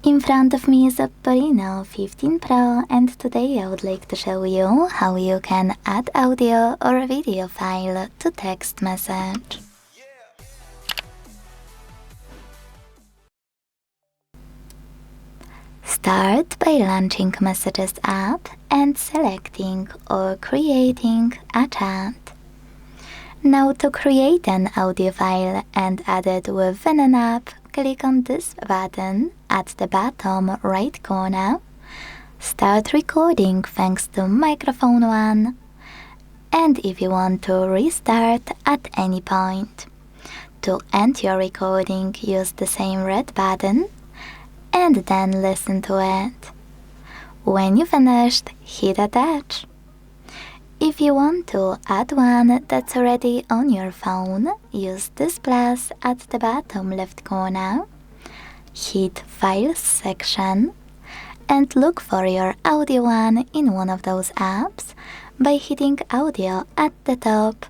In front of me is OPPO Reno15 Pro, and today I would like to show you how you can add audio or a video file to text message. Start by launching Messages app and selecting or creating a chat. Now to create an audio file and add it within an app, click on this button at the bottom right corner. Start recording thanks to microphone 1. And if you want to restart at any point. To end your recording, use the same red button and then listen to it. When you finished, hit attach. If you want to add one that's already on your phone, use this plus at the bottom left corner. Hit Files section and look for your audio one in one of those apps by hitting Audio at the top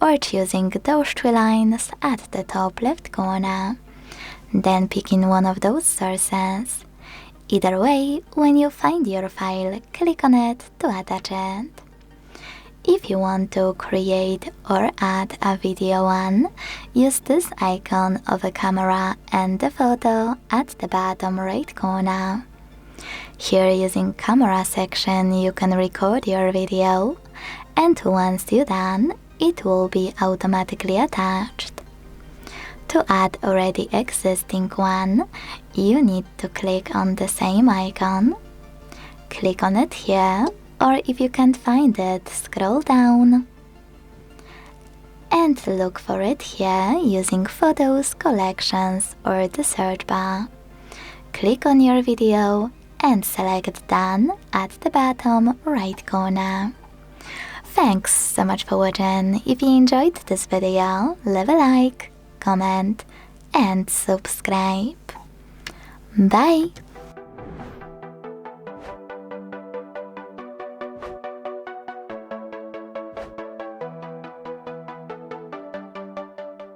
or choosing those 3 lines at the top left corner. Then picking one of those sources. Either way, when you find your file, click on it to attach it. If you want to create or add a video one, use this icon of a camera and the photo at the bottom right corner. Here, using camera section, you can record your video, and once you're done, it will be automatically attached. To add already existing one, you need to click on the same icon. Click on it here, or if you can't find it, scroll down. And look for it here using Photos, Collections or the search bar. Click on your video and select Done at the bottom right corner. Thanks so much for watching. If you enjoyed this video, leave a like, comment and subscribe. Bye!